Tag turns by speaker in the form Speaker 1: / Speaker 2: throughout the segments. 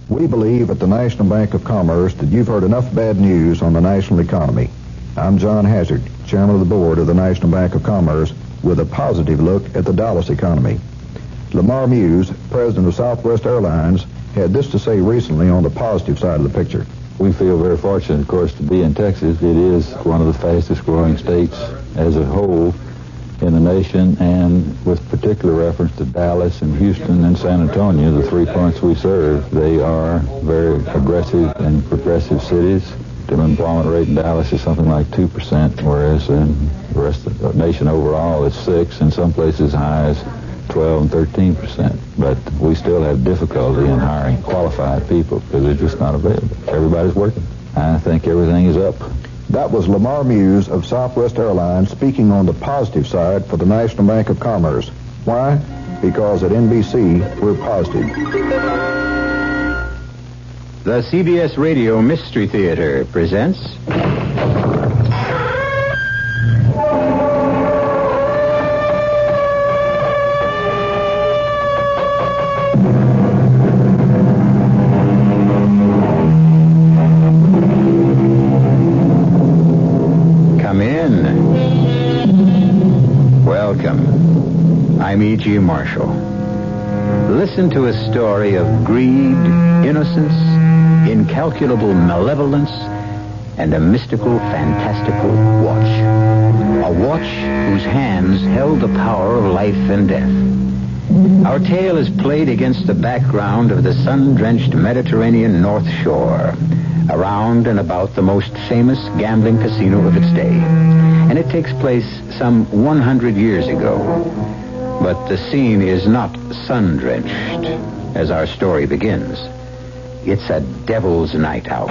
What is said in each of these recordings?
Speaker 1: We believe at the National Bank of Commerce that you've heard enough bad news on the national economy. I'm John Hazard, Chairman of the Board of the National Bank of Commerce, with a positive look at the Dallas economy. Lamar Muse, President of Southwest Airlines, had this to say recently on the positive side of the picture.
Speaker 2: We feel very fortunate, of course, to be in Texas. It is one of the fastest growing states as a whole in the nation, and with particular reference to Dallas and Houston and San Antonio, the 3 points we serve, they are very aggressive and progressive cities. The unemployment rate in Dallas is something like 2%, whereas in the rest of the nation overall it's 6%, in some places high as 12% and 13%. But we still have difficulty in hiring qualified people because they're just not available. Everybody's working. I think everything is up.
Speaker 1: That was Lamar Muse of Southwest Airlines speaking on the positive side for the National Bank of Commerce. Why? Because at NBC, we're positive.
Speaker 3: The CBS Radio Mystery Theater presents... I'm E.G. Marshall. Listen to a story of greed, innocence, incalculable malevolence, and a mystical, fantastical watch. A watch whose hands held the power of life and death. Our tale is played against the background of the sun-drenched Mediterranean North Shore, around and about the most famous gambling casino of its day. And it takes place some 100 years ago. But the scene is not sun-drenched as our story begins. It's a devil's night out.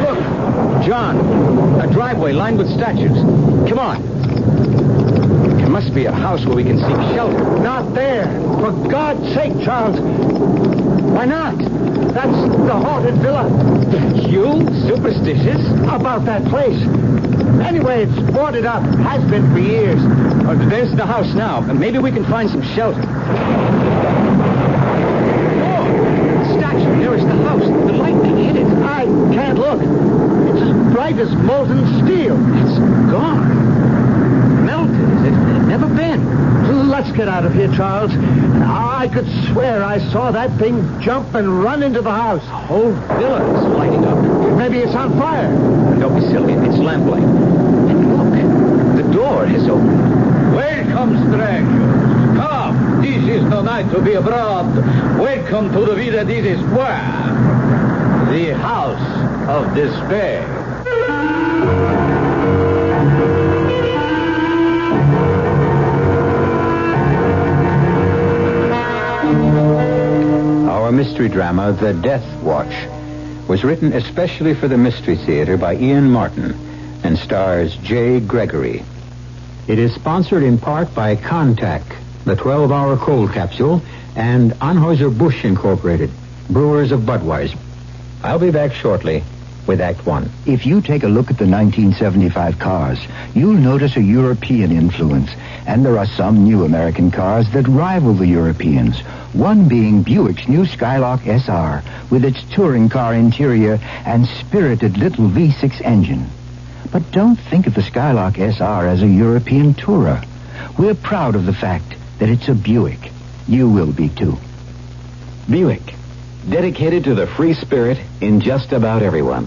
Speaker 4: Look, John, a driveway lined with statues. Come on. It must be a house where we can seek shelter.
Speaker 5: Not there. For God's sake, Charles. Why not? That's the haunted villa.
Speaker 4: You? Superstitious?
Speaker 5: About that place. Anyway, it's boarded up. Has been for years.
Speaker 4: There's the house now. Maybe we can find some shelter. Oh, the statue. There is the house. The lightning hit it.
Speaker 5: I can't look. It's as bright as molten steel.
Speaker 4: It's gone. Melted as if it had never been.
Speaker 5: Let's get out of here, Charles. I could swear I saw that thing jump and run into the house.
Speaker 4: The whole villa is lighting up.
Speaker 5: Maybe it's on fire.
Speaker 4: Don't be silly. It's lamplight. And look, the door is open.
Speaker 6: Welcome, strangers. Come, this is no night to be abroad. Welcome to the Vida di Square, the house of despair.
Speaker 3: Our mystery drama, The Death Watch, was written especially for the Mystery Theater by Ian Martin and stars J. Gregory. It is sponsored in part by Contac, the 12-hour cold capsule, and Anheuser-Busch Incorporated, brewers of Budweiser. I'll be back shortly with Act One.
Speaker 7: If you take a look at the 1975 cars, you'll notice a European influence. And there are some new American cars that rival the Europeans. One being Buick's new Skylark SR, with its touring car interior and spirited little V6 engine. But don't think of the Skylark SR as a European tourer. We're proud of the fact that it's a Buick. You will be, too.
Speaker 8: Buick, dedicated to the free spirit in just about everyone.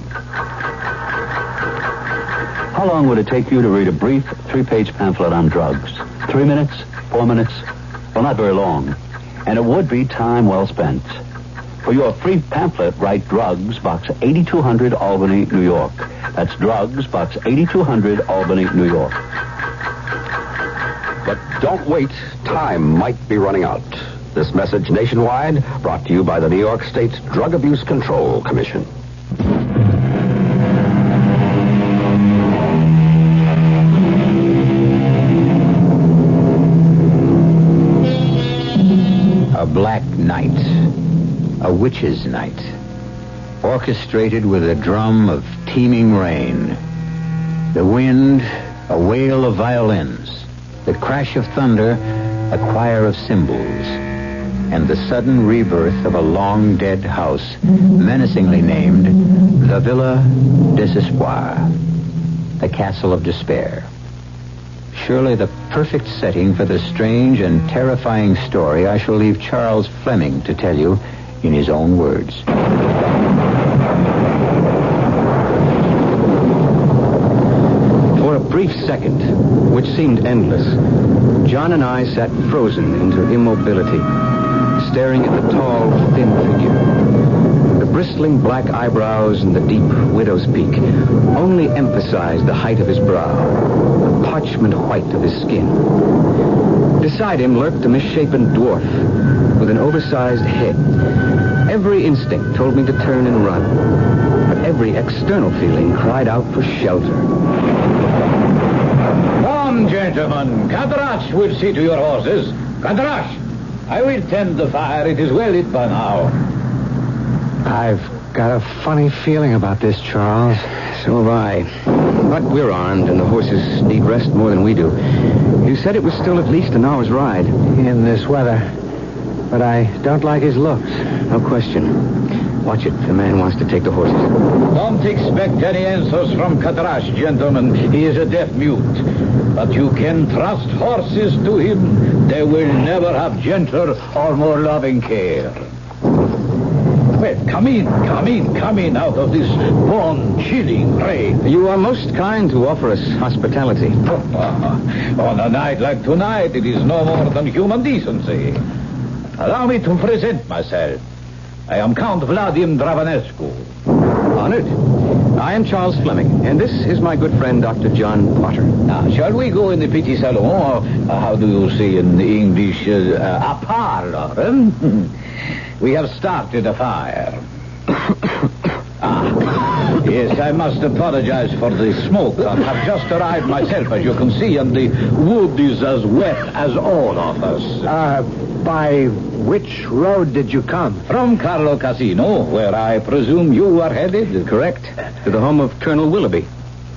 Speaker 9: How long would it take you to read a brief 3-page pamphlet on drugs? 3 minutes? 4 minutes? Well, not very long. And it would be time well spent. For your free pamphlet, write Drugs, Box 8200, Albany, New York. That's Drugs, Box 8200, Albany, New York.
Speaker 10: But don't wait. Time might be running out. This message nationwide brought to you by the New York State Drug Abuse Control Commission.
Speaker 3: A black night. A witch's night. Orchestrated with a drum of teeming rain. The wind, a wail of violins. The crash of thunder, a choir of cymbals. and the sudden rebirth of a long-dead house, menacingly named the Villa Desespoir, the Castle of Despair. Surely the perfect setting for the strange and terrifying story I shall leave Charles Fleming to tell you in his own words.
Speaker 4: For a brief second, which seemed endless, John and I sat frozen into immobility, staring at the tall, thin figure. The bristling black eyebrows and the deep widow's peak only emphasized the height of his brow, the parchment white of his skin. Beside him lurked a misshapen dwarf with an oversized head. Every instinct told me to turn and run, but every external feeling cried out for shelter.
Speaker 6: Come, gentlemen. Kadrash will see to your horses. Kadrash, I will tend the fire. It is well lit by now.
Speaker 5: I've got a funny feeling about this, Charles.
Speaker 4: So have I. But we're armed, and the horses need rest more than we do. You said it was still at least an hour's ride.
Speaker 5: In this weather. But I don't like his looks.
Speaker 4: No question. Watch it. The man wants to take the horses.
Speaker 6: Don't expect any answers from Kadrash, gentlemen. He is a deaf mute. But you can trust horses to him. They will never have gentler or more loving care. Well, come in out of this bone-chilling rain.
Speaker 4: You are most kind to offer us hospitality.
Speaker 6: On a night like tonight, it is no more than human decency. Allow me to present myself. I am Count Vladimir Dravanescu.
Speaker 4: Honored. I am Charles Fleming, and this is my good friend, Dr. John Potter.
Speaker 6: Now, shall we go in the petit salon, or how do you say in English, a parlor? We have started a fire. Yes, I must apologize for the smoke. I have just arrived myself, as you can see, and the wood is as wet as all of us.
Speaker 5: By which road did you come?
Speaker 6: From Carlo Casino, where I presume you are headed, correct?
Speaker 4: To the home of Colonel Willoughby.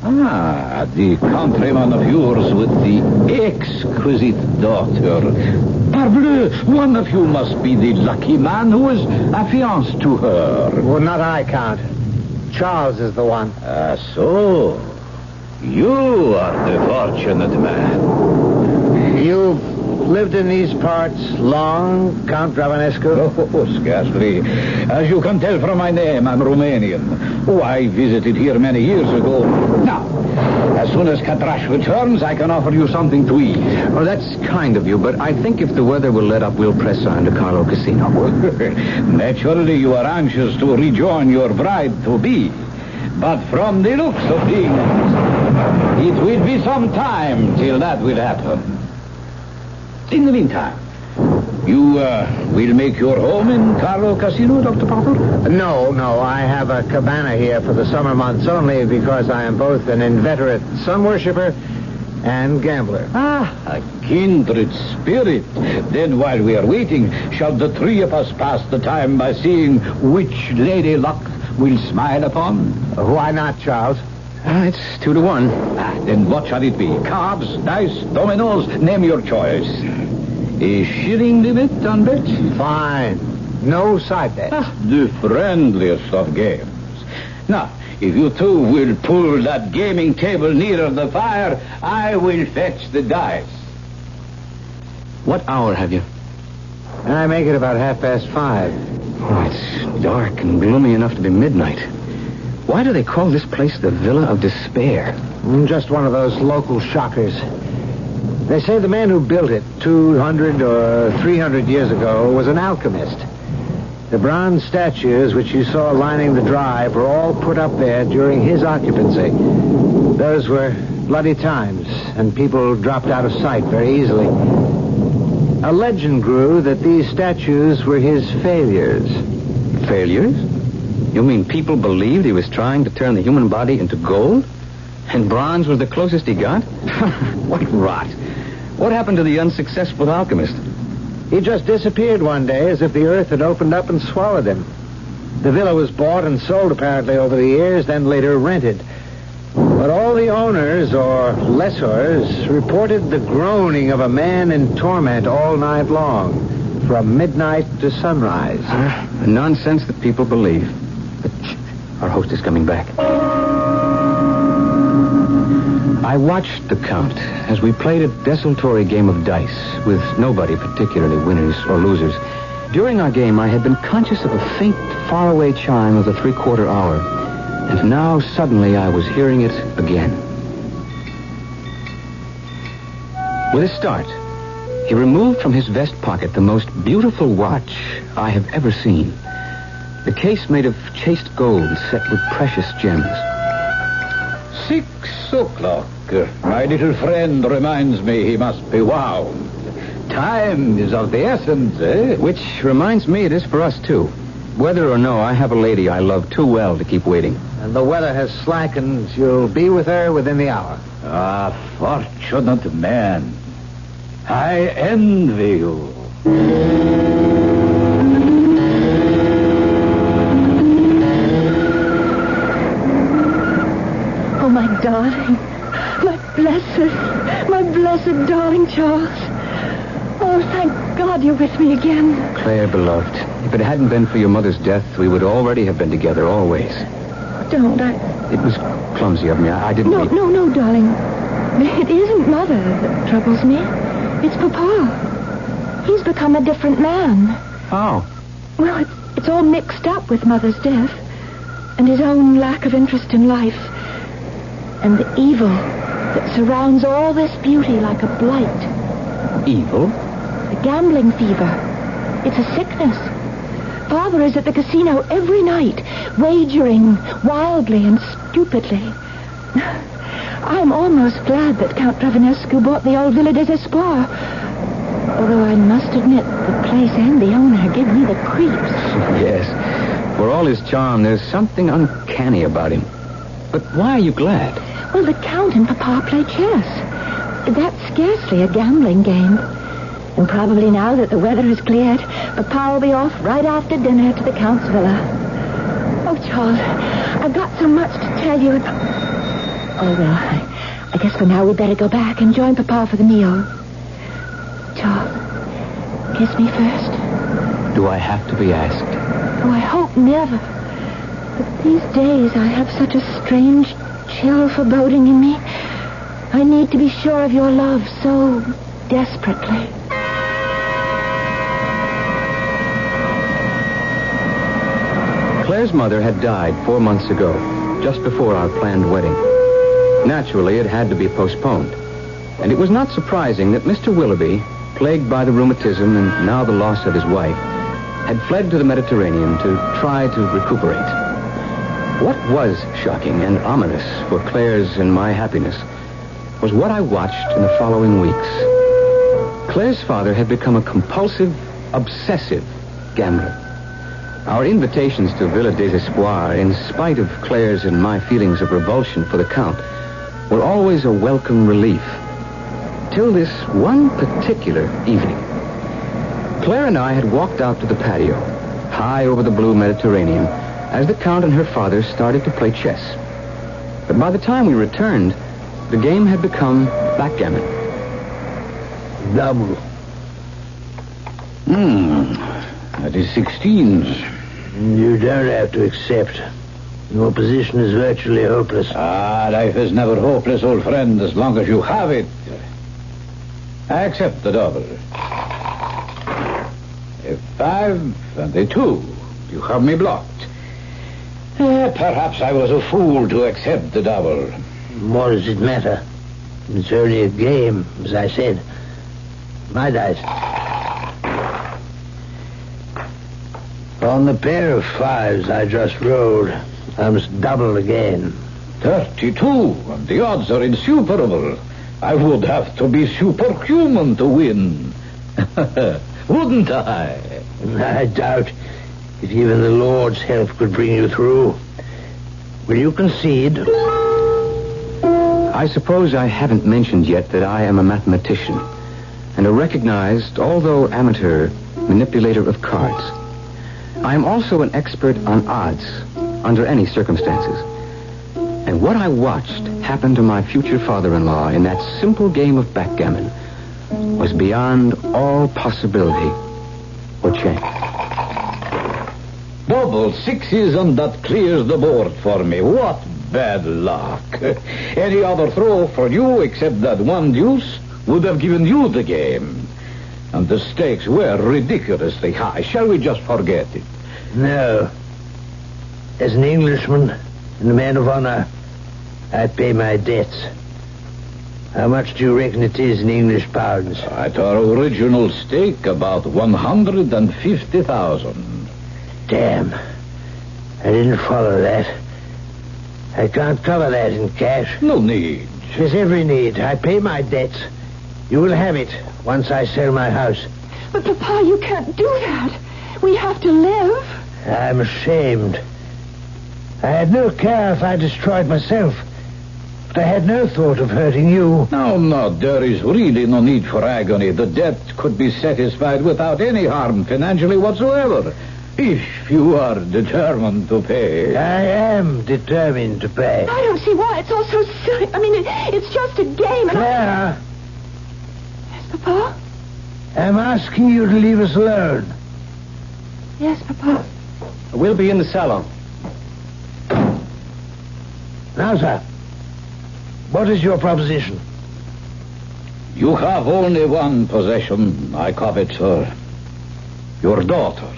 Speaker 6: Ah, the countryman of yours with the exquisite daughter. Parbleu, one of you must be the lucky man who is affianced to her.
Speaker 5: Well, not I, Count. Charles is the one.
Speaker 6: So. You are the fortunate man.
Speaker 5: You've lived in these parts long, Count Dravanescu?
Speaker 6: Oh, scarcely. As you can tell from my name, I'm Romanian. Oh, I visited here many years ago. Now, as soon as Kadrash returns, I can offer you something to eat.
Speaker 4: Oh, that's kind of you, but I think if the weather will let up, we'll press on to Carlo Casino.
Speaker 6: Naturally, you are anxious to rejoin your bride-to-be. But from the looks of things, it will be some time till that will happen. In the meantime, you will make your home in Carlo Casino, Dr. Potter?
Speaker 5: No. I have a cabana here for the summer months only because I am both an inveterate sun worshiper and gambler.
Speaker 6: A kindred spirit. Then while we are waiting, shall the three of us pass the time by seeing which lady luck will smile upon?
Speaker 5: Why not, Charles?
Speaker 4: It's 2-1.
Speaker 6: Then what shall it be? Cards, dice, dominoes? Name your choice. A shilling limit on bets?
Speaker 5: Fine. No side bets.
Speaker 6: The friendliest of games. Now, if you two will pull that gaming table nearer the fire, I will fetch the dice.
Speaker 4: What hour have you?
Speaker 5: I make it about 5:30.
Speaker 4: Oh, it's dark and gloomy enough to be midnight. Why do they call this place the Villa of Despair?
Speaker 5: Just one of those local shockers. They say the man who built it 200 or 300 years ago was an alchemist. The bronze statues which you saw lining the drive were all put up there during his occupancy. Those were bloody times, and people dropped out of sight very easily. A legend grew that these statues were his failures.
Speaker 4: Failures? You mean people believed he was trying to turn the human body into gold? And bronze was the closest he got? What rot. What happened to the unsuccessful alchemist?
Speaker 5: He just disappeared one day as if the earth had opened up and swallowed him. The villa was bought and sold apparently over the years, then later rented. But all the owners, or lessors, reported the groaning of a man in torment all night long. from midnight to sunrise.
Speaker 4: The nonsense that people believe. But shh, our host is coming back. I watched the Count as we played a desultory game of dice with nobody particularly winners or losers. During our game, I had been conscious of a faint, faraway chime of the 3/4 hour. And now, suddenly, I was hearing it again. With a start, he removed from his vest pocket the most beautiful watch I have ever seen. The case made of chased gold set with precious gems.
Speaker 6: 6 o'clock. My little friend reminds me he must be wound. Time is of the essence, eh?
Speaker 4: Which reminds me it is for us, too. Whether or no, I have a lady I love too well to keep waiting.
Speaker 5: And the weather has slackened. You'll be with her within the hour.
Speaker 6: Ah, fortunate man. I envy you.
Speaker 11: Oh, my darling. My blessed darling Charles. Oh, thank God you're with me again.
Speaker 4: Claire, beloved, if it hadn't been for your mother's death, we would already have been together always.
Speaker 11: Don't.
Speaker 4: It was clumsy of me. I didn't mean...
Speaker 11: No, darling. It isn't Mother that troubles me. It's Papa. He's become a different man.
Speaker 4: How?
Speaker 11: Well, it's all mixed up with Mother's death and his own lack of interest in life and the evil that surrounds all this beauty like a blight.
Speaker 4: Evil?
Speaker 11: The gambling fever. It's a sickness. Father is at the casino every night, wagering wildly and stupidly. I'm almost glad that Count Ravenescu bought the old Villa des Espoirs. Although I must admit, the place and the owner give me the creeps.
Speaker 4: Yes. For all his charm, there's something uncanny about him. But why are you glad?
Speaker 11: Well, the Count and Papa play chess. That's scarcely a gambling game. And probably now that the weather has cleared, Papa will be off right after dinner to the Count's villa. Oh, Charles, I've got so much to tell you. Oh, well, I guess for now we'd better go back and join Papa for the meal. Charles, kiss me first.
Speaker 4: Do I have to be asked?
Speaker 11: Oh, I hope never. But these days I have such a strange, chill foreboding in me. I need to be sure of your love so desperately.
Speaker 4: Claire's mother had died 4 months ago, just before our planned wedding. Naturally, it had to be postponed. And it was not surprising that Mr. Willoughby, plagued by the rheumatism and now the loss of his wife, had fled to the Mediterranean to try to recuperate. What was shocking and ominous for Claire's and my happiness was what I watched in the following weeks. Claire's father had become a compulsive, obsessive gambler. Our invitations to Villa des Espoirs, in spite of Claire's and my feelings of revulsion for the Count, were always a welcome relief. Till this one particular evening. Claire and I had walked out to the patio, high over the blue Mediterranean, as the Count and her father started to play chess. But by the time we returned, the game had become backgammon.
Speaker 6: Double. That is 16s.
Speaker 5: You don't have to accept. Your position is virtually hopeless.
Speaker 6: Ah, life is never hopeless, old friend, as long as you have it. I accept the double. A5 and a 2. You have me blocked. Perhaps I was a fool to accept the double.
Speaker 5: What does it matter? It's only a game, as I said. My dice. On the pair of 5s I just rolled, I must double again.
Speaker 6: 32, and the odds are insuperable. I would have to be superhuman to win. Wouldn't I?
Speaker 5: I doubt if even the Lord's help could bring you through. Will you concede?
Speaker 4: I suppose I haven't mentioned yet that I am a mathematician and a recognized, although amateur, manipulator of cards. I am also an expert on odds under any circumstances. And what I watched happen to my future father-in-law in that simple game of backgammon was beyond all possibility.
Speaker 5: What check?
Speaker 6: Double sixes, and that clears the board for me. What bad luck. Any other throw for you except that one deuce would have given you the game. And the stakes were ridiculously high. Shall we just forget it?
Speaker 5: No. As an Englishman and a man of honor, I pay my debts. How much do you reckon it is in English pounds?
Speaker 6: At our original stake, about 150,000.
Speaker 5: Damn. I didn't follow that. I can't cover that in cash.
Speaker 6: No need.
Speaker 5: There's every need. I pay my debts. You will have it once I sell my house.
Speaker 11: But, Papa, you can't do that. We have to live.
Speaker 5: I'm ashamed. I had no care if I destroyed myself. But I had no thought of hurting you.
Speaker 6: No, there is really no need for agony. The debt could be satisfied without any harm financially whatsoever. If you are determined to pay.
Speaker 5: I am determined to pay.
Speaker 11: I don't see why. It's all so silly. I mean, it's just a game. And
Speaker 5: Clara,
Speaker 11: Yes, Papa?
Speaker 5: I'm asking you to leave us alone.
Speaker 11: Yes, Papa.
Speaker 4: We'll be in the salon.
Speaker 5: Now, sir, what is your proposition?
Speaker 6: You have only one possession I covet, sir. Your daughter.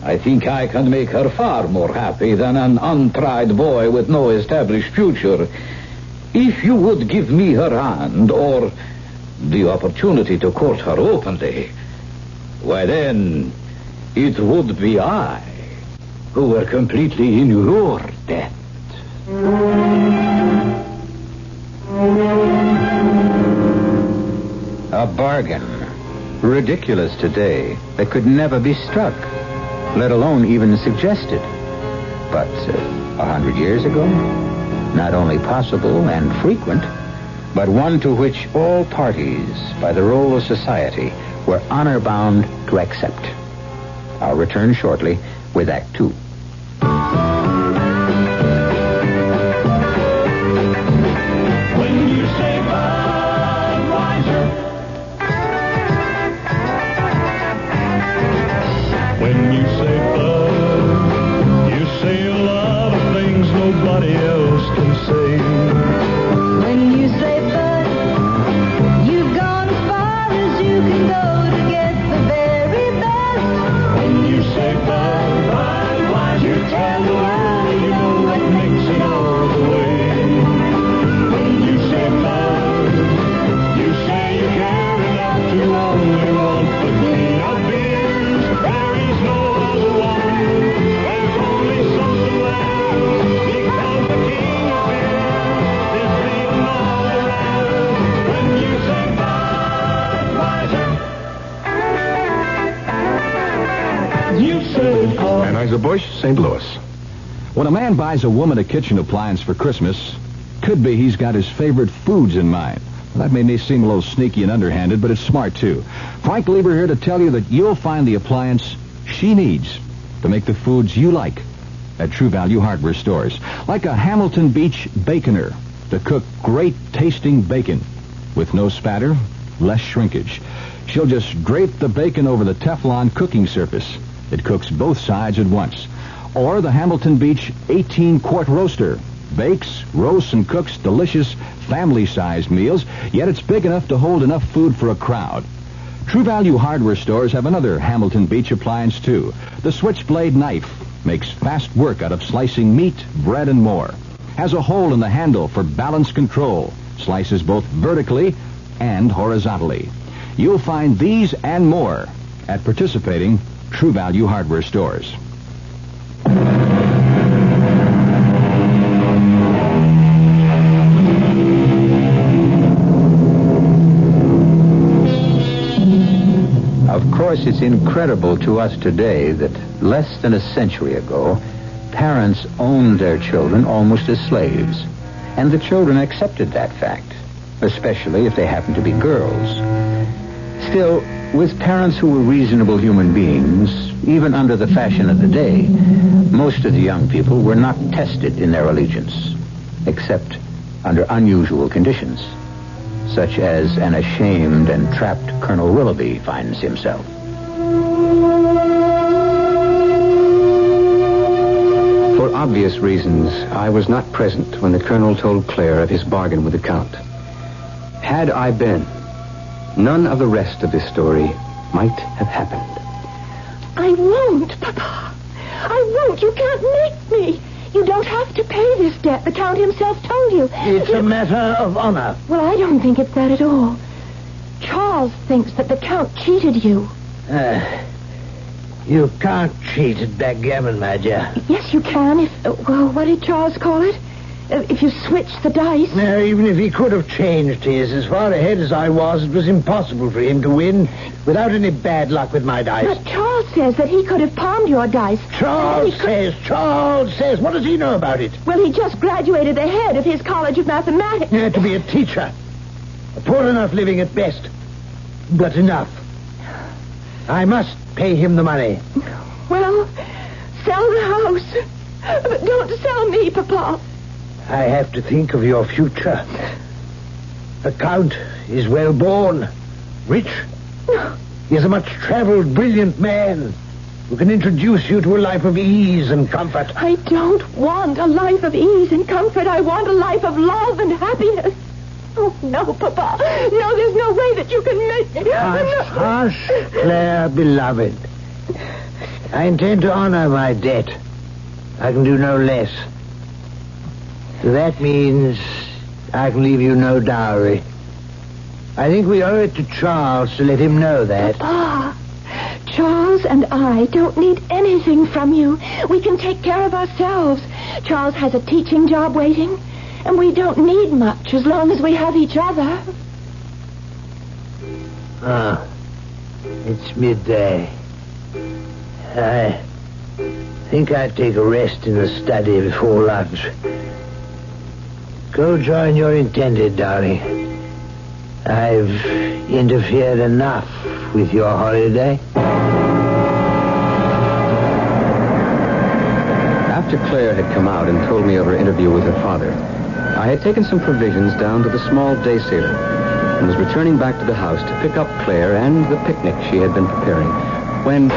Speaker 6: I think I can make her far more happy than an untried boy with no established future. If you would give me her hand, or the opportunity to court her openly, why then, it would be I who were completely in your debt.
Speaker 3: A bargain. Ridiculous today, that could never be struck, let alone even suggested. But 100 years ago, not only possible and frequent, but one to which all parties, by the role of society, were honor-bound to accept. I'll return shortly with Act Two.
Speaker 12: Anheuser-Busch, St. Louis. When a man buys a woman a kitchen appliance for Christmas, could be he's got his favorite foods in mind. Well, that may seem a little sneaky and underhanded, but it's smart, too. Frank Lieber here to tell you that you'll find the appliance she needs to make the foods you like at True Value Hardware stores. Like a Hamilton Beach baconer to cook great-tasting bacon with no spatter, less shrinkage. She'll just drape the bacon over the Teflon cooking surface. It cooks both sides at once. Or the Hamilton Beach 18-quart roaster. Bakes, roasts, and cooks delicious family-sized meals, yet it's big enough to hold enough food for a crowd. True Value Hardware stores have another Hamilton Beach appliance, too. The Switchblade knife makes fast work out of slicing meat, bread, and more. Has a hole in the handle for balance control. Slices both vertically and horizontally. You'll find these and more at participating True Value Hardware stores.
Speaker 3: Of course, it's incredible to us today that less than a century ago, parents owned their children almost as slaves. And the children accepted that fact, especially if they happened to be girls. Still, with parents who were reasonable human beings, even under the fashion of the day, most of the young people were not tested in their allegiance, except under unusual conditions, such as an ashamed and trapped Colonel Willoughby finds himself.
Speaker 4: obvious reasons, I was not present when the Colonel told Claire of his bargain with the Count. Had I been, none of the rest of this story might have happened.
Speaker 11: I won't, Papa. I won't. You can't make me. You don't have to pay this debt. The Count himself told you.
Speaker 5: It's a matter of honor.
Speaker 11: Well, I don't think it's that at all. Charles thinks that the Count cheated you.
Speaker 5: You can't cheat at backgammon, my dear.
Speaker 11: Yes, you can if... well, what did Charles call it? If you switch the dice.
Speaker 5: Now, even if he could have changed his, as far ahead as I was, it was impossible for him to win without any bad luck with my dice.
Speaker 11: But Charles says that he could have palmed your dice.
Speaker 5: Charles says. What does he know about it?
Speaker 11: Well, he just graduated the head of his College of Mathematics.
Speaker 5: To be a teacher. A poor enough living at best. But enough. I must pay him the money.
Speaker 11: Well, sell the house. But don't sell me, Papa.
Speaker 5: I have to think of your future. The Count is well born, rich. He is a much-traveled, brilliant man who can introduce you to a life of ease and comfort.
Speaker 11: I don't want a life of ease and comfort. I want a life of love and happiness. Oh, no, Papa. No, there's no way that you can make me.
Speaker 5: Hush, Claire, beloved. I intend to honor my debt. I can do no less. That means I can leave you no dowry. I think we owe it to Charles to let him know that.
Speaker 11: Papa, Charles and I don't need anything from you. We can take care of ourselves. Charles has a teaching job waiting, and we don't need much as long as we have each other.
Speaker 5: It's midday. I think I'd take a rest in the study before lunch. Go join your intended, darling. I've interfered enough with your holiday.
Speaker 4: After Claire had come out and told me of her interview with her father, I had taken some provisions down to the small day sailor and was returning back to the house to pick up Claire and the picnic she had been preparing when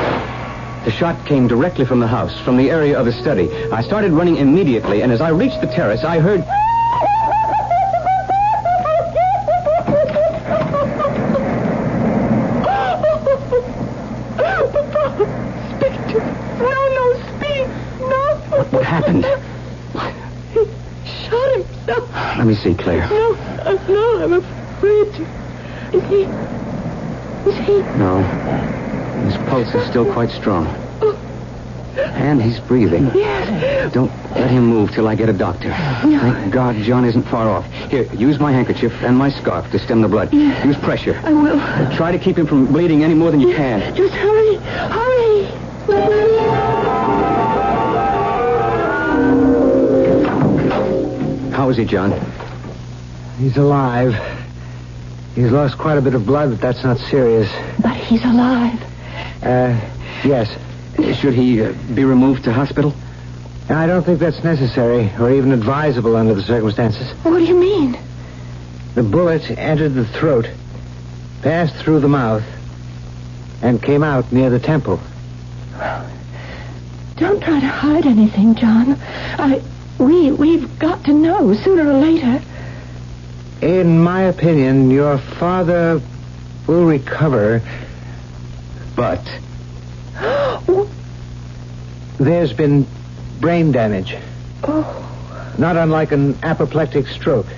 Speaker 4: the shot came directly from the house, from the area of the study. I started running immediately, and as I reached the terrace, I heard... What happened?
Speaker 11: He shot himself.
Speaker 4: Let me see, Claire.
Speaker 11: No, I'm afraid to. Is he?
Speaker 4: No. His pulse is still quite strong. And he's breathing.
Speaker 11: Yes.
Speaker 4: Don't let him move till I get a doctor.
Speaker 11: No.
Speaker 4: Thank God John isn't far off. Here, use my handkerchief and my scarf to stem the blood.
Speaker 11: Yes.
Speaker 4: Use pressure.
Speaker 11: I will.
Speaker 4: Try to keep him from bleeding any more than you can.
Speaker 11: Just hurry. Hurry.
Speaker 4: How is he, John?
Speaker 5: He's alive. He's lost quite a bit of blood, but that's not serious.
Speaker 11: But he's alive.
Speaker 5: Yes.
Speaker 4: Should he be removed to hospital?
Speaker 5: I don't think that's necessary or even advisable under the circumstances.
Speaker 11: What do you mean?
Speaker 5: The bullet entered the throat, passed through the mouth, and came out near the temple.
Speaker 11: Don't try to hide anything, John. We've got to know sooner or later.
Speaker 5: In my opinion, your father will recover, but there's been brain damage.
Speaker 11: Oh.
Speaker 5: Not unlike an apoplectic stroke.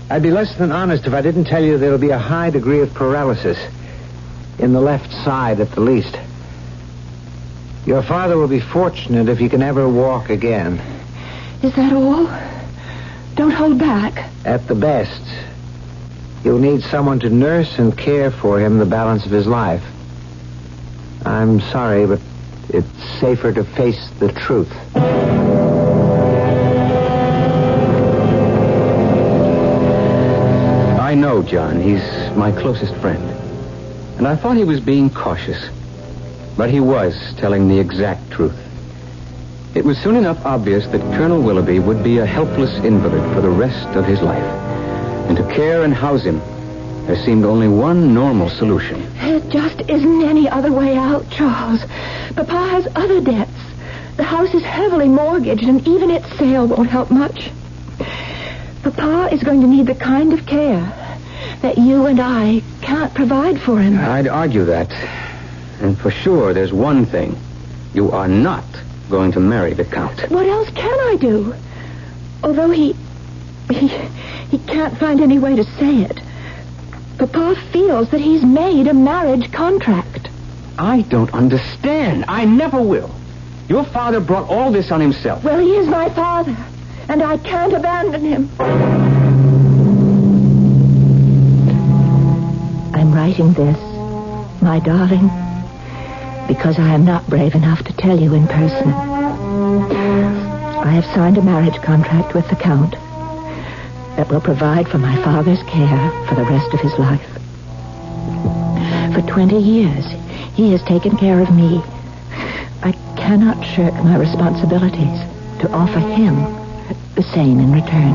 Speaker 5: I'd be less than honest if I didn't tell you there'll be a high degree of paralysis in the left side at the least. Your father will be fortunate if he can ever walk again.
Speaker 11: Is that all? Don't hold back.
Speaker 5: At the best, you'll need someone to nurse and care for him the balance of his life. I'm sorry, but it's safer to face the truth.
Speaker 4: I know John. He's my closest friend. And I thought he was being cautious. But he was telling the exact truth. It was soon enough obvious that Colonel Willoughby would be a helpless invalid for the rest of his life. And to care and house him, there seemed only one normal solution.
Speaker 11: There just isn't any other way out, Charles. Papa has other debts. The house is heavily mortgaged, and even its sale won't help much. Papa is going to need the kind of care that you and I can't provide for him.
Speaker 4: I'd argue that. And for sure, there's one thing. You are not going to marry the Count.
Speaker 11: What else can I do? Although he can't find any way to say it. Papa feels that he's made a marriage contract.
Speaker 4: I don't understand. I never will. Your father brought all this on himself.
Speaker 11: Well, he is my father, and I can't abandon him. I'm writing this, my darling, because I am not brave enough to tell you in person. I have signed a marriage contract with the Count that will provide for my father's care for the rest of his life. For 20 years, he has taken care of me. I cannot shirk my responsibilities to offer him the same in return.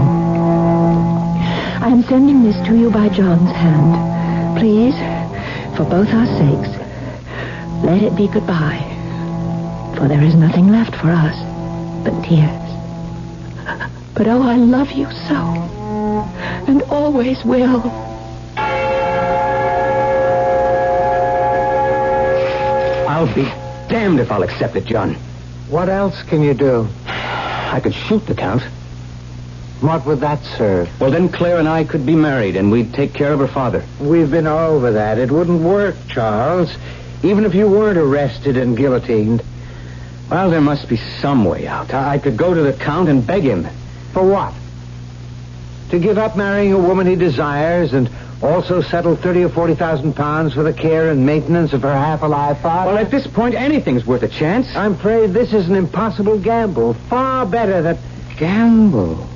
Speaker 11: I am sending this to you by John's hand. Please, for both our sakes, let it be goodbye, for there is nothing left for us but tears. But oh, I love you so, and always will.
Speaker 4: I'll be damned if I'll accept it, John.
Speaker 5: What else can you do?
Speaker 4: I could shoot the Count.
Speaker 5: What would that serve?
Speaker 4: Well, then Claire and I could be married, and we'd take care of her father.
Speaker 5: We've been over that. It wouldn't work, Charles. Even if you weren't arrested and guillotined.
Speaker 4: Well, there must be some way out. I could go to the Count and beg him.
Speaker 5: For what? To give up marrying a woman he desires and also settle 30 or 40,000 pounds for the care and maintenance of her half-alive father?
Speaker 4: Well, at this point, anything's worth a chance.
Speaker 5: I'm afraid this is an impossible gamble. Far better that...
Speaker 4: Gamble?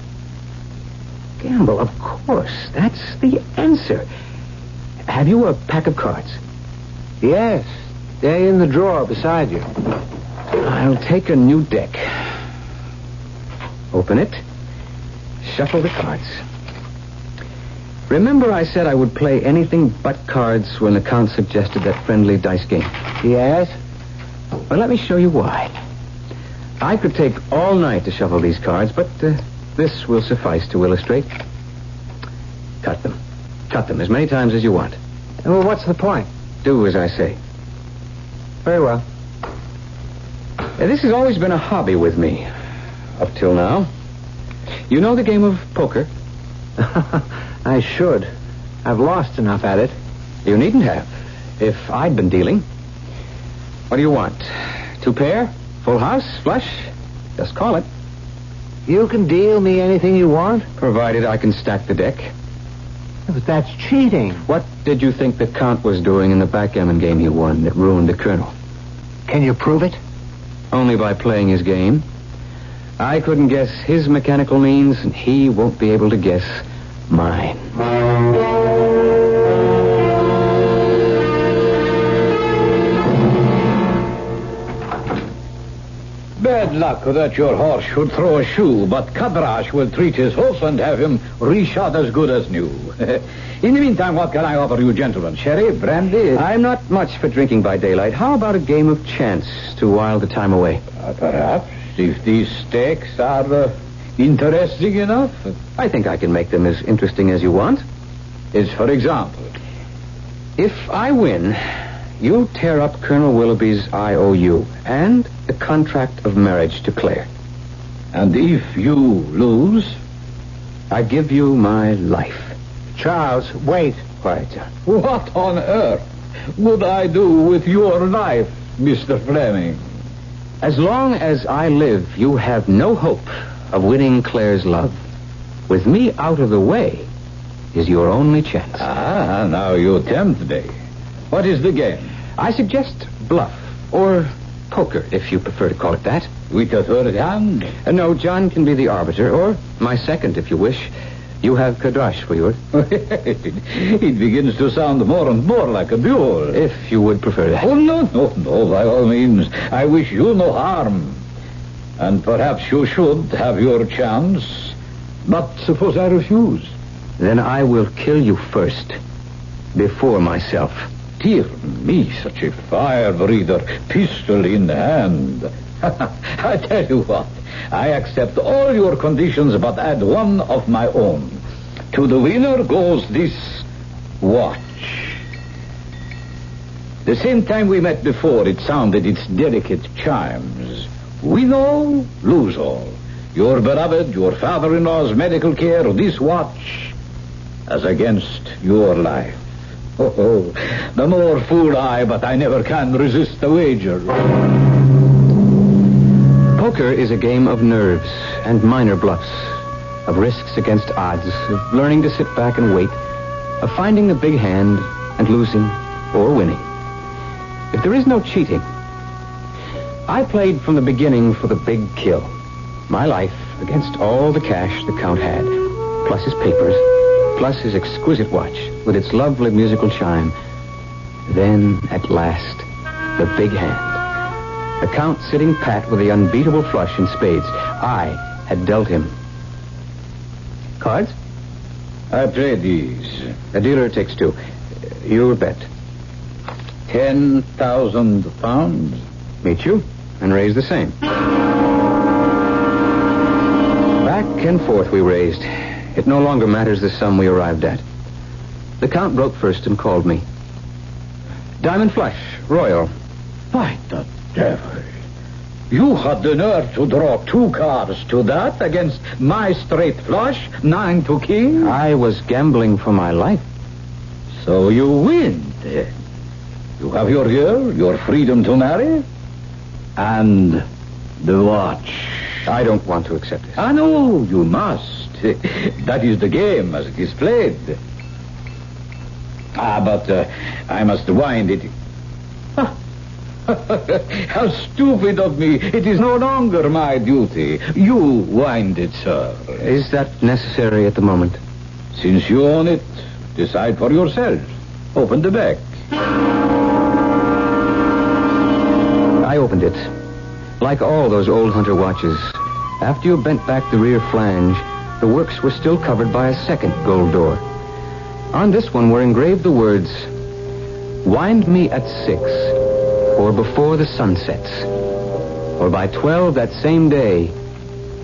Speaker 4: Gamble, of course. That's the answer. Have you a pack of cards?
Speaker 5: Yes. They're in the drawer beside you.
Speaker 4: I'll take a new deck. Open it. Shuffle the cards. Remember I said I would play anything but cards when the Count suggested that friendly dice game?
Speaker 5: Yes?
Speaker 4: Well, let me show you why. I could take all night to shuffle these cards, but this will suffice to illustrate. Cut them. Cut them as many times as you want.
Speaker 5: Well, what's the point?
Speaker 4: Do as I say.
Speaker 5: Very well.
Speaker 4: This has always been a hobby with me, up till now. You know the game of poker?
Speaker 5: I should. I've lost enough at it.
Speaker 4: You needn't have, if I'd been dealing. What do you want? 2 pair? Full house? Flush? Just call it.
Speaker 5: You can deal me anything you want?
Speaker 4: Provided I can stack the deck.
Speaker 5: But that's cheating.
Speaker 4: What did you think the Count was doing in the backgammon game he won that ruined the Colonel?
Speaker 5: Can you prove it?
Speaker 4: Only by playing his game. I couldn't guess his mechanical means, and he won't be able to guess mine.
Speaker 6: Bad luck that your horse should throw a shoe, but Kadrash will treat his hoof and have him reshod as good as new. In the meantime, what can I offer you, gentlemen? Sherry, brandy?
Speaker 4: I'm not much for drinking by daylight. How about a game of chance to while the time away?
Speaker 6: Perhaps, if these stakes are interesting enough.
Speaker 4: I think I can make them as interesting as you want.
Speaker 6: As for example?
Speaker 4: If I win, you tear up Colonel Willoughby's IOU and the contract of marriage to Claire.
Speaker 6: And if you lose?
Speaker 4: I give you my life.
Speaker 5: Charles, wait.
Speaker 4: Quiet, John.
Speaker 6: What on earth would I do with your life, Mr. Fleming?
Speaker 4: As long as I live, you have no hope of winning Claire's love. With me out of the way is your only chance.
Speaker 6: Ah, now you tempt me. What is the game?
Speaker 4: I suggest bluff, or poker, if you prefer to call it that.
Speaker 6: With a third hand?
Speaker 4: No, John can be the arbiter, or my second, if you wish. You have Kadrash for yours.
Speaker 6: It begins to sound more and more like a duel.
Speaker 4: If you would prefer that.
Speaker 6: Oh, no, by all means. I wish you no harm. And perhaps you should have your chance. But suppose I refuse?
Speaker 4: Then I will kill you first, before myself.
Speaker 6: Dear me, such a fire breather, pistol in hand. I tell you what, I accept all your conditions, but add one of my own. To the winner goes this watch. The same time we met before, it sounded its delicate chimes. Win all, lose all. Your beloved, your father-in-law's medical care, this watch, as against your life. Oh, the more fool I, but I never can resist the wager.
Speaker 4: Poker is a game of nerves and minor bluffs, of risks against odds, of learning to sit back and wait, of finding the big hand and losing or winning. If there is no cheating, I played from the beginning for the big kill. My life against all the cash the Count had, plus his papers, plus his exquisite watch with its lovely musical chime. Then, at last, the big hand. The Count sitting pat with the unbeatable flush in spades. I had dealt him. Cards?
Speaker 6: I play these.
Speaker 4: The dealer takes two. Your bet.
Speaker 6: 10,000 pounds.
Speaker 4: Meet you and raise the same. Back and forth we raised. It no longer matters the sum we arrived at. The Count broke first and called me. Diamond flush, royal.
Speaker 6: By the devil. You had the nerve to draw two cards to that against my straight flush, 9 to king?
Speaker 4: I was gambling for my life.
Speaker 6: So you win, then. You have your girl, your freedom to marry, and the watch.
Speaker 4: I don't want to accept it.
Speaker 6: I know, you must. That is the game as it is played. But I must wind it. How stupid of me. It is no longer my duty. You wind it, sir.
Speaker 4: Is that necessary at the moment?
Speaker 6: Since you own it, decide for yourself. Open the back.
Speaker 4: I opened it. Like all those old hunter watches, after you bent back the rear flange, the works were still covered by a second gold door. On this one were engraved the words, "Wind me at 6, or before the sun sets, or by 12 that same day,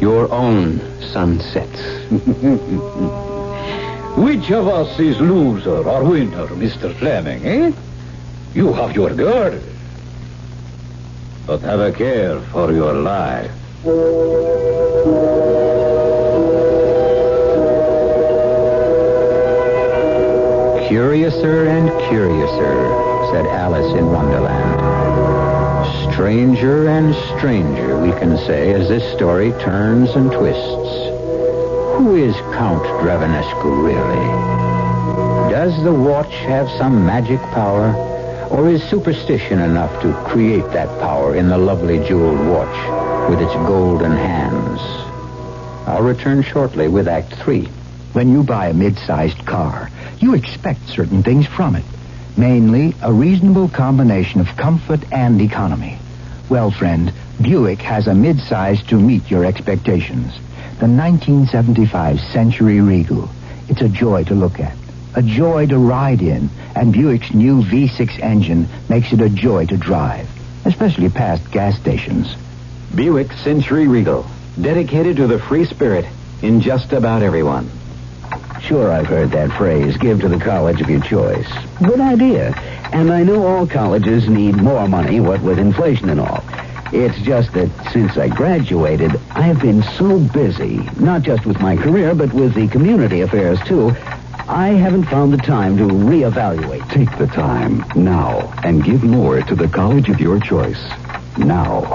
Speaker 4: your own sun sets."
Speaker 6: Which of us is loser or winner, Mr. Fleming, eh? You have your girl. But have a care for your life.
Speaker 3: Curiouser and curiouser, said Alice in Wonderland. Stranger and stranger, we can say, as this story turns and twists. Who is Count Dravenescu, really? Does the watch have some magic power? Or is superstition enough to create that power in the lovely jeweled watch with its golden hands? I'll return shortly with Act 3.
Speaker 7: When you buy a mid-sized car, you expect certain things from it. Mainly, a reasonable combination of comfort and economy. Well, friend, Buick has a mid-size to meet your expectations. The 1975 Century Regal. It's a joy to look at, a joy to ride in, and Buick's new V6 engine makes it a joy to drive, especially past gas stations.
Speaker 8: Buick Century Regal, dedicated to the free spirit in just about everyone.
Speaker 3: Sure, I've heard that phrase, give to the college of your choice. Good idea. And I know all colleges need more money, what with inflation and all. It's just that since I graduated, I've been so busy, not just with my career, but with the community affairs, too, I haven't found the time to reevaluate.
Speaker 13: Take the time now and give more to the college of your choice. Now.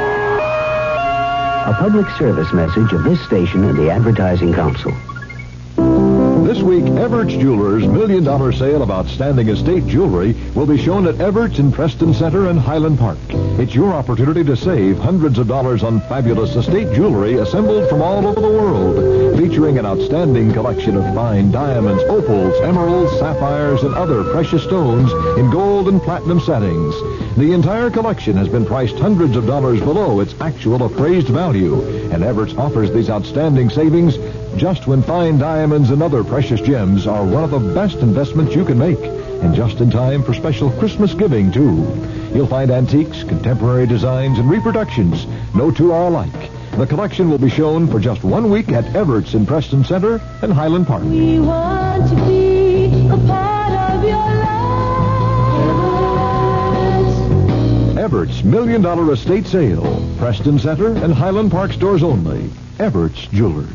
Speaker 3: A public service message of this station and the Advertising Council.
Speaker 12: This week, Everett's Jewelers' $1 million sale of outstanding estate jewelry will be shown at Everett's in Preston Center and Highland Park. It's your opportunity to save hundreds of dollars on fabulous estate jewelry assembled from all over the world, featuring an outstanding collection of fine diamonds, opals, emeralds, sapphires, and other precious stones in gold and platinum settings. The entire collection has been priced hundreds of dollars below its actual appraised value, and Everett's offers these outstanding savings just when fine diamonds and other precious gems are one of the best investments you can make.
Speaker 14: and just in time for special Christmas giving, too. You'll find antiques, contemporary designs, and reproductions. No two are alike. The collection will be shown for just 1 week at Everett's in Preston Center and Highland Park.
Speaker 15: We want to be a part of your life.
Speaker 14: Everett's $1 Million Estate Sale. Preston Center and Highland Park stores only. Everett's Jewelers.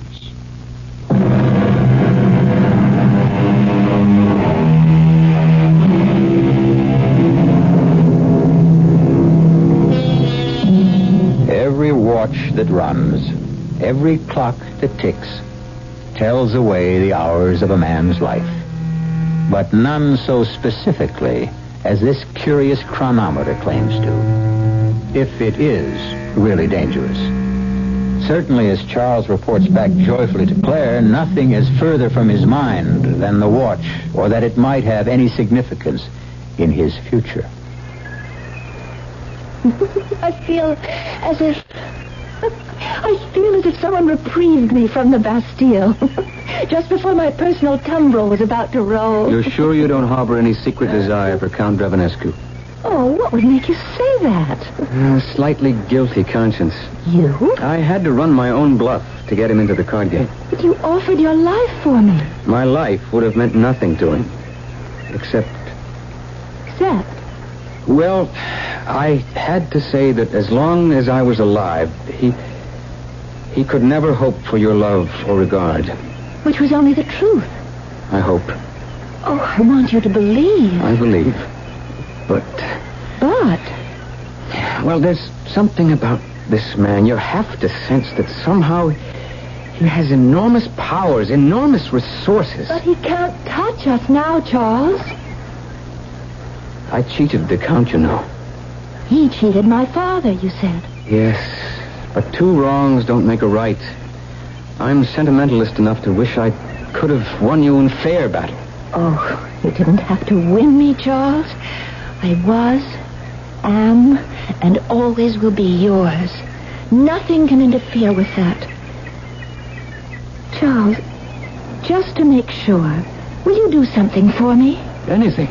Speaker 3: Every watch that runs, every clock that ticks, tells away the hours of a man's life. But none so specifically as this curious chronometer claims to. If it is really dangerous. Certainly, as Charles reports back joyfully to Claire, nothing is further from his mind than the watch, or that it might have any significance in his future.
Speaker 11: I feel as if someone reprieved me from the Bastille. Just before my personal tumbrel was about to roll.
Speaker 4: You're sure you don't harbor any secret desire for Count Dravanescu?
Speaker 11: Oh, what would make you say that?
Speaker 4: A slightly guilty conscience.
Speaker 11: You?
Speaker 4: I had to run my own bluff to get him into the card game.
Speaker 11: But you offered your life for me.
Speaker 4: My life would have meant nothing to him. Except? Well, I had to say that as long as I was alive, he could never hope for your love or regard.
Speaker 11: Which was only the truth.
Speaker 4: I hope.
Speaker 11: Oh, I want you to believe.
Speaker 4: I believe. But? Well, there's something about this man. You have to sense that somehow he has enormous powers, enormous resources.
Speaker 11: But he can't touch us now, Charles.
Speaker 4: I cheated the Count, you know.
Speaker 11: He cheated my father, you said.
Speaker 4: Yes, but two wrongs don't make a right. I'm sentimentalist enough to wish I could have won you in fair battle.
Speaker 11: Oh, you didn't have to win me, Charles. I was, am, and always will be yours. Nothing can interfere with that. Charles, just to make sure, will you do something for me?
Speaker 4: Anything.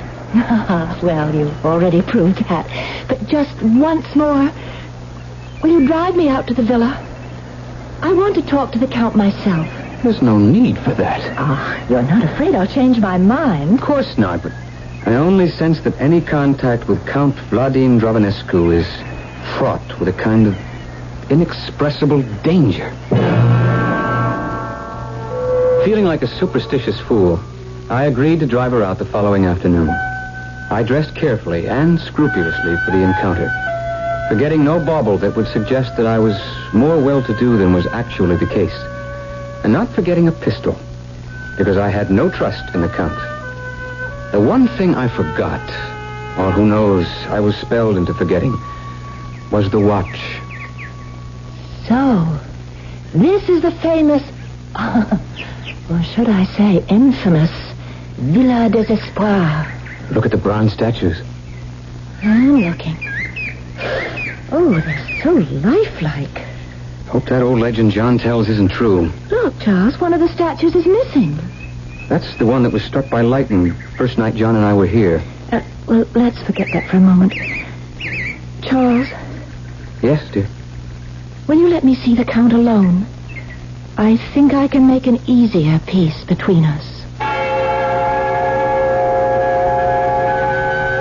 Speaker 11: Well, you've already proved that. But just once more, will you drive me out to the villa? I want to talk to the Count myself.
Speaker 4: There's no need for that.
Speaker 11: You're not afraid I'll change my mind?
Speaker 4: Of course not, but I only sense that any contact with Count Vladimir Dravanescu is fraught with a kind of inexpressible danger. Feeling like a superstitious fool, I agreed to drive her out the following afternoon. I dressed carefully and scrupulously for the encounter, forgetting no bauble that would suggest that I was more well-to-do than was actually the case, and not forgetting a pistol, because I had no trust in the Count. The one thing I forgot, or who knows, I was spelled into forgetting, was the watch.
Speaker 11: So, this is the famous, or should I say infamous, Villa des Espoirs.
Speaker 4: Look at the bronze statues.
Speaker 11: I'm looking. Oh, they're so lifelike.
Speaker 4: Hope that old legend John tells isn't true.
Speaker 11: Look, Charles, one of the statues is missing.
Speaker 4: That's the one that was struck by lightning first night John and I were here.
Speaker 11: Well, let's forget that for a moment. Charles?
Speaker 4: Yes, dear?
Speaker 11: Will you let me see the Count alone? I think I can make an easier peace between us.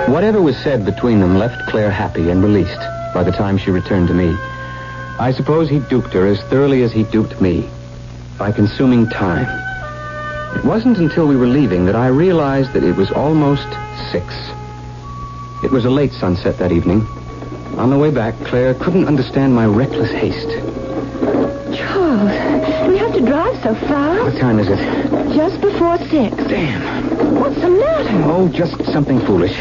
Speaker 4: Whatever was said between them left Claire happy and released by the time she returned to me. I suppose he duped her as thoroughly as he duped me, by consuming time. It wasn't until we were leaving that I realized that it was almost 6. It was a late sunset that evening. On the way back, Claire couldn't understand my reckless haste.
Speaker 11: Charles, do we have to drive so fast?
Speaker 4: What time is it?
Speaker 11: Just before 6.
Speaker 4: Damn.
Speaker 11: What's the matter?
Speaker 4: Oh, just something foolish.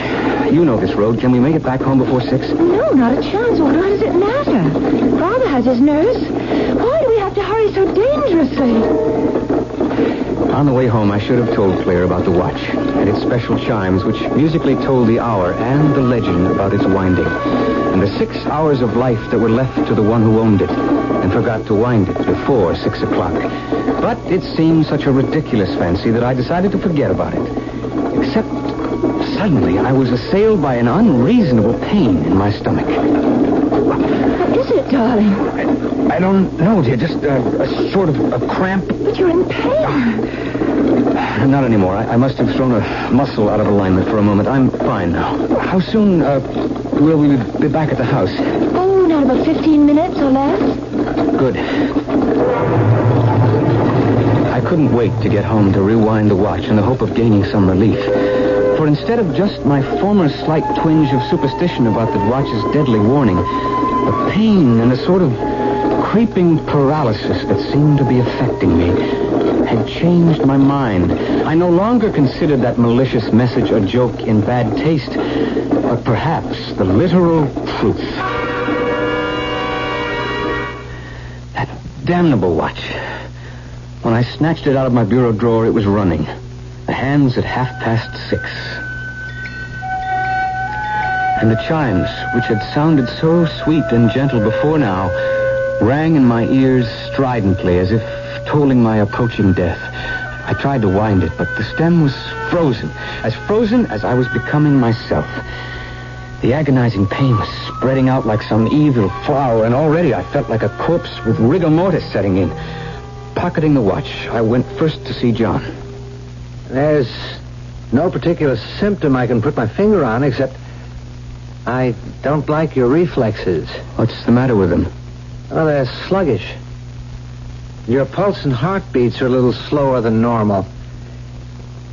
Speaker 4: You know this road. Can we make it back home before 6?
Speaker 11: No, not a chance. Why does it matter? Father has his nurse. Why do we have to hurry so dangerously?
Speaker 4: On the way home, I should have told Claire about the watch and its special chimes, which musically told the hour and the legend about its winding, and the 6 hours of life that were left to the one who owned it and forgot to wind it before 6 o'clock. But it seemed such a ridiculous fancy that I decided to forget about it. Except Suddenly, I was assailed by an unreasonable pain in my stomach.
Speaker 11: What is it, darling?
Speaker 4: I don't know, dear. Just a sort of a cramp.
Speaker 11: But you're in pain.
Speaker 4: Not anymore. I must have thrown a muscle out of alignment for a moment. I'm fine now. How soon will we be back at the house?
Speaker 11: Oh, not about 15 minutes or less.
Speaker 4: Good. I couldn't wait to get home to rewind the watch in the hope of gaining some relief. For instead of just my former slight twinge of superstition about the watch's deadly warning, a pain and a sort of creeping paralysis that seemed to be affecting me had changed my mind. I no longer considered that malicious message a joke in bad taste, but perhaps the literal truth. That damnable watch. When I snatched it out of my bureau drawer, it was running. The hands at 6:30. And the chimes, which had sounded so sweet and gentle before now, rang in my ears stridently as if tolling my approaching death. I tried to wind it, but the stem was frozen as I was becoming myself. The agonizing pain was spreading out like some evil flower, and already I felt like a corpse with rigor mortis setting in. Pocketing the watch, I went first to see John.
Speaker 5: There's no particular symptom I can put my finger on, except I don't like your reflexes.
Speaker 4: What's the matter with them?
Speaker 5: Well, they're sluggish. Your pulse and heartbeats are a little slower than normal.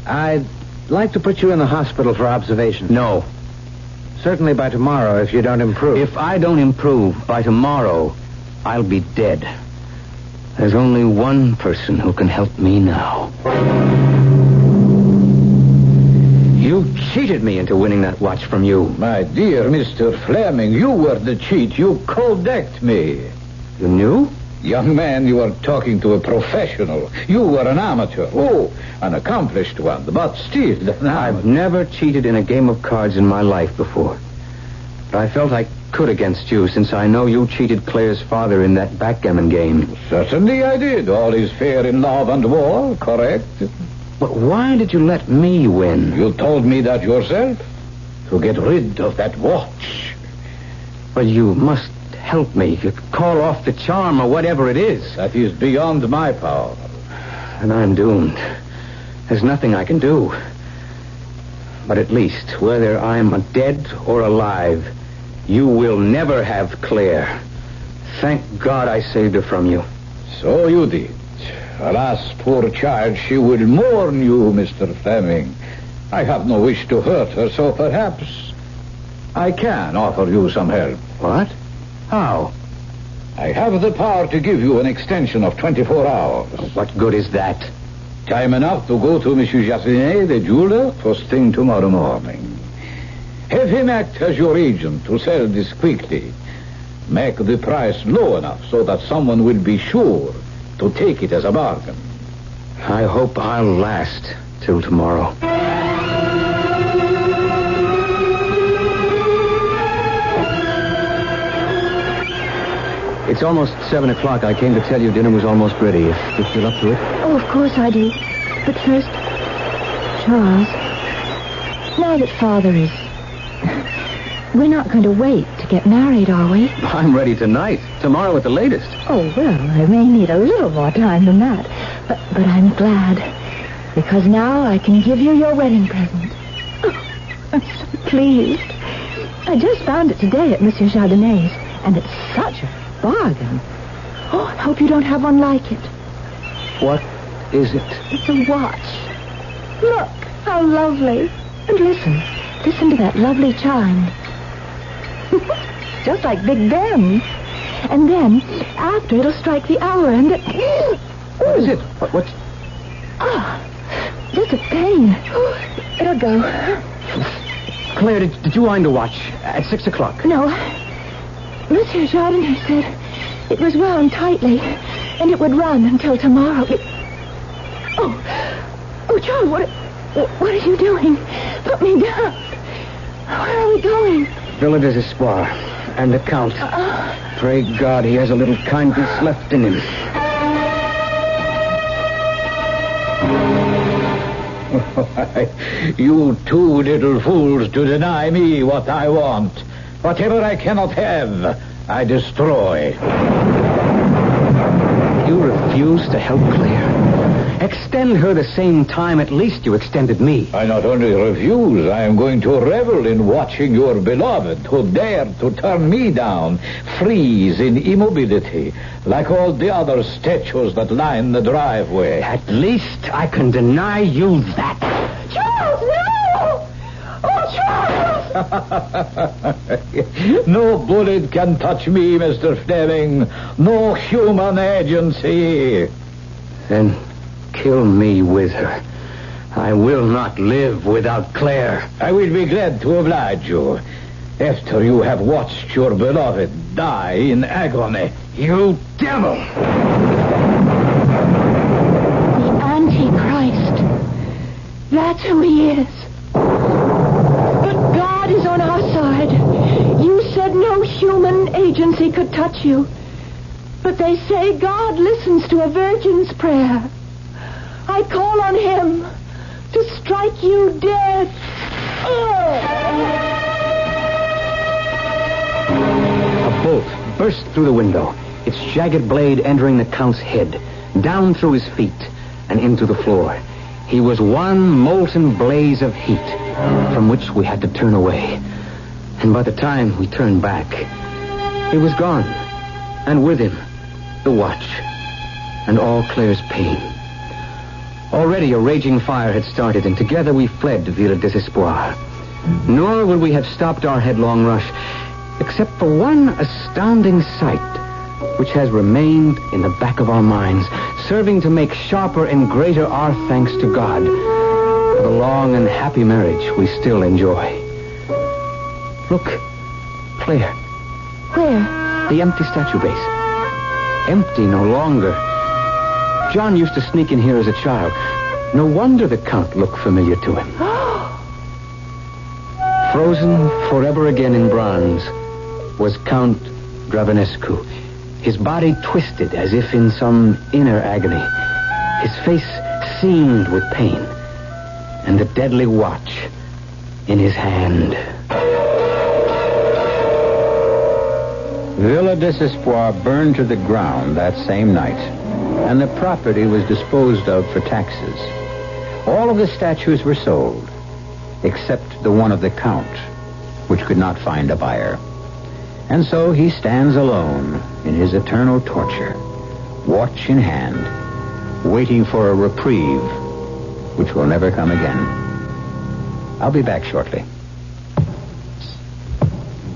Speaker 5: I'd like to put you in the hospital for observation.
Speaker 4: No.
Speaker 5: Certainly by tomorrow, if you don't improve.
Speaker 4: If I don't improve by tomorrow, I'll be dead. There's only one person who can help me now. You cheated me into winning that watch from you.
Speaker 6: My dear Mr. Fleming, you were the cheat. You cold-decked me.
Speaker 4: You knew?
Speaker 6: Young man, you are talking to a professional. You were an amateur. Oh, an accomplished one, but still an amateur.
Speaker 4: I've never cheated in a game of cards in my life before. But I felt I could against you, since I know you cheated Claire's father in that backgammon game.
Speaker 6: Certainly I did. All is fair in love and war, correct?
Speaker 4: But why did you let me win?
Speaker 6: You told me that yourself. To get rid of that watch.
Speaker 4: But you must help me. You call off the charm or whatever it is.
Speaker 6: That is beyond my power.
Speaker 4: And I'm doomed. There's nothing I can do. But at least, whether I'm dead or alive, you will never have Claire. Thank God I saved her from you.
Speaker 6: So you did. Alas, poor child, she will mourn you, Mr. Fleming. I have no wish to hurt her, so perhaps I can offer you some help.
Speaker 4: What? How?
Speaker 6: I have the power to give you an extension of 24 hours.
Speaker 4: What good is that?
Speaker 6: Time enough to go to Monsieur Jardinet, the jeweler, first thing tomorrow morning. Have him act as your agent to sell this quickly. Make the price low enough so that someone will be sure to take it as a bargain.
Speaker 4: I hope I'll last till tomorrow. It's almost 7 o'clock. I came to tell you dinner was almost ready. If you're up to it.
Speaker 11: Oh, of course I do. But first, Charles, now that Father is... We're not going to wait to get married, are we?
Speaker 4: I'm ready tonight. Tomorrow at the latest.
Speaker 11: Oh, well, I may need a little more time than that. But I'm glad. Because now I can give you your wedding present. Oh, I'm so pleased. I just found it today at Monsieur Jardinet's. And it's such a bargain. Oh, I hope you don't have one like it.
Speaker 4: What is it?
Speaker 11: It's a watch. Look, how lovely. And listen to that lovely chime. Just like Big Ben. And then, after, it'll strike the hour and...
Speaker 4: What is it? What's...
Speaker 11: Just a pain. It'll go.
Speaker 4: Claire, did you wind a watch at 6 o'clock?
Speaker 11: No. Monsieur Jardinet said it was wound tightly, and it would run until tomorrow. Oh, Charles, what are you doing? Put me down. Where are we going?
Speaker 4: Villa des Espoirs and the Count. Pray God he has a little kindness left in him.
Speaker 6: You two little fools to deny me what I want. Whatever I cannot have, I destroy.
Speaker 4: You refuse to help Claire. Extend her the same time at least you extended me.
Speaker 6: I not only refuse, I am going to revel in watching your beloved who dared to turn me down, freeze in immobility, like all the other statues that line the driveway.
Speaker 4: At least I can deny you that.
Speaker 15: Charles, no! Oh, Charles!
Speaker 6: No bullet can touch me, Mr. Fleming. No human agency.
Speaker 4: Then kill me with her. I will not live without Claire.
Speaker 6: I will be glad to oblige you. After you have watched your beloved die in agony.
Speaker 4: You devil!
Speaker 11: The Antichrist. That's who he is. But God is on our side. You said no human agency could touch you. But they say God listens to a virgin's prayer. I call on him to strike you dead.
Speaker 4: A bolt burst through the window, its jagged blade entering the Count's head, down through his feet, and into the floor. He was one molten blaze of heat from which we had to turn away. And by the time we turned back, he was gone. And with him, the watch and all Claire's pain. Already a raging fire had started, and together we fled to Villa Desespoir. Nor would we have stopped our headlong rush, except for one astounding sight, which has remained in the back of our minds, serving to make sharper and greater our thanks to God for the long and happy marriage we still enjoy. Look, Claire.
Speaker 11: Where?
Speaker 4: The empty statue base. Empty no longer. John used to sneak in here as a child. No wonder the Count looked familiar to him. Frozen forever again in bronze was Count Dravanescu, his body twisted as if in some inner agony, his face seamed with pain, and the deadly watch in his hand.
Speaker 3: Villa Desespoir burned to the ground that same night, and the property was disposed of for taxes. All of the statues were sold, except the one of the Count, which could not find a buyer. And so he stands alone in his eternal torture, watch in hand, waiting for a reprieve, which will never come again. I'll be back shortly.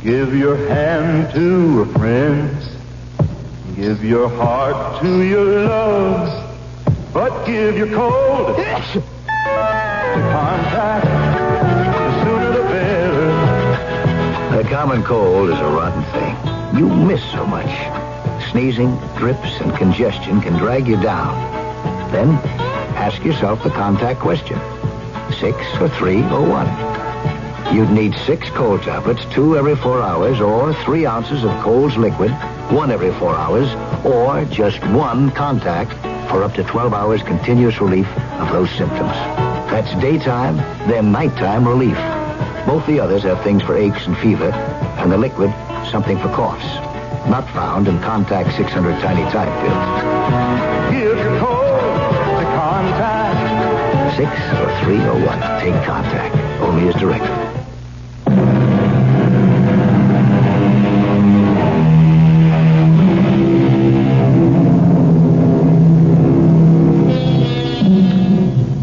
Speaker 16: Give your hand to a friend. Give your heart to your love. But give your cold to contact. The sooner the better.
Speaker 7: The common cold is a rotten thing. You miss so much. Sneezing, drips, and congestion can drag you down. Then ask yourself the contact question. 6 or 3 or 1? You'd need 6 cold tablets, 2 every 4 hours, or 3 ounces of Cold's liquid, 1 every 4 hours, or just 1 contact for up to 12 hours continuous relief of those symptoms. That's daytime, then nighttime relief. Both the others have things for aches and fever, and the liquid, something for coughs. Not found in Contact 600 Tiny Time pills.
Speaker 16: Give your cold to contact.
Speaker 7: 6 or 3 or 1. Take Contact. Only as directed.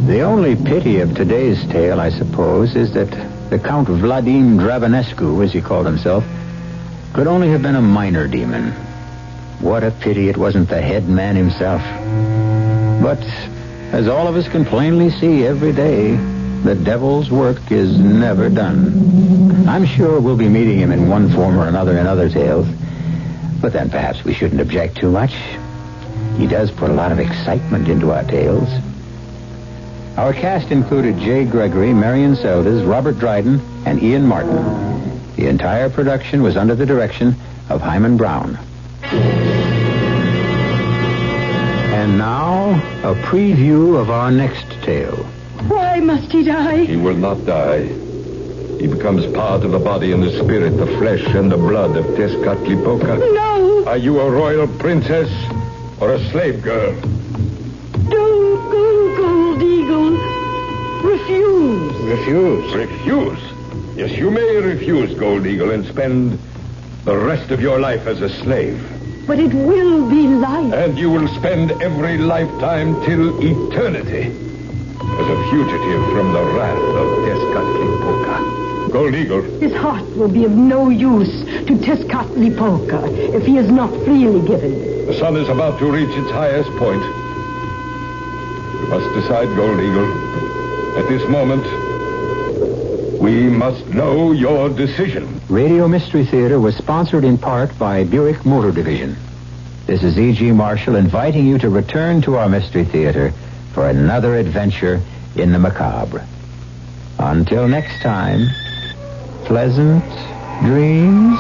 Speaker 3: The only pity of today's tale, I suppose, is that the Count Vladimir Dravanescu, as he called himself, could only have been a minor demon. What a pity it wasn't the head man himself. But, as all of us can plainly see every day, the devil's work is never done. I'm sure we'll be meeting him in one form or another in other tales. But then perhaps we shouldn't object too much. He does put a lot of excitement into our tales. Our cast included Jay Gregory, Marion Seldes, Robert Dryden, and Ian Martin. The entire production was under the direction of Hyman Brown. And now, a preview of our next tale.
Speaker 15: Why, Why must he die?
Speaker 17: He will not die. He becomes part of the body and the spirit, the flesh and the blood of Tezcatlipoca.
Speaker 15: No!
Speaker 17: Are you a royal princess or a slave girl?
Speaker 15: Don't go, Gold Eagle. Refuse.
Speaker 17: Refuse? Refuse? Yes, you may refuse, Gold Eagle, and spend the rest of your life as a slave.
Speaker 15: But it will be life.
Speaker 17: And you will spend every lifetime till eternity as a fugitive from the wrath of Tezcatlipoca. Gold Eagle.
Speaker 15: His heart will be of no use to Tezcatlipoca if he is not freely given.
Speaker 17: The sun is about to reach its highest point. We must decide, Gold Eagle. At this moment, we must know your decision.
Speaker 3: Radio Mystery Theater was sponsored in part by Buick Motor Division. This is E.G. Marshall inviting you to return to our Mystery Theater for another adventure in the macabre. Until next time, pleasant dreams.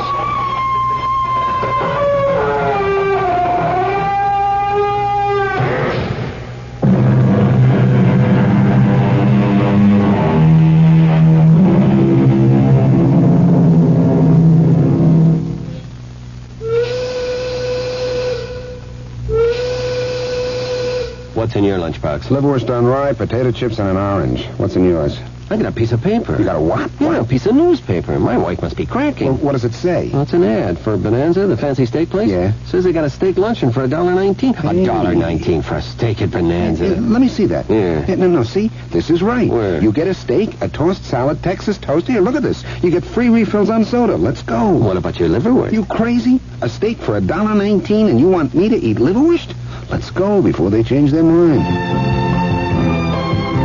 Speaker 10: What's in your lunchbox?
Speaker 18: Liverwurst done rye, potato chips, and an orange. What's in yours?
Speaker 10: I got a piece of paper.
Speaker 18: You got a what?
Speaker 10: Yeah, a piece of newspaper. My wife must be cracking.
Speaker 18: Well, what does it say?
Speaker 10: Well, it's an ad for Bonanza, the fancy steak place.
Speaker 18: Yeah.
Speaker 10: Says they got a steak luncheon for $1.19. $1.19 for a steak at Bonanza.
Speaker 18: Let me see that.
Speaker 10: Yeah.
Speaker 18: No, see? This is right.
Speaker 10: Where?
Speaker 18: You get a steak, a tossed salad, Texas toast. Here, look at this. You get free refills on soda. Let's go.
Speaker 10: What about your liverwurst?
Speaker 18: You crazy? A steak for $1.19 and you want me to eat liverwurst? Let's go before they change their mind.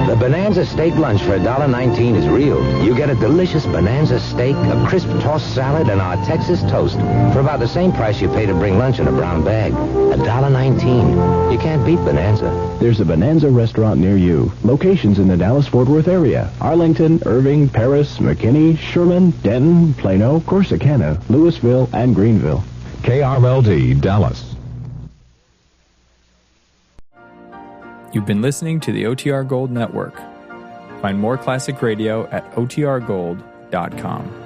Speaker 3: The Bonanza steak lunch for $1.19 is real. You get a delicious Bonanza steak, a crisp tossed salad, and our Texas toast for about the same price you pay to bring lunch in a brown bag. $1.19. You can't beat Bonanza.
Speaker 19: There's a Bonanza restaurant near you. Locations in the Dallas-Fort Worth area. Arlington, Irving, Paris, McKinney, Sherman, Denton, Plano, Corsicana, Louisville, and Greenville.
Speaker 14: KRLD, Dallas.
Speaker 20: You've been listening to the OTR Gold Network. Find more classic radio at otrgold.com.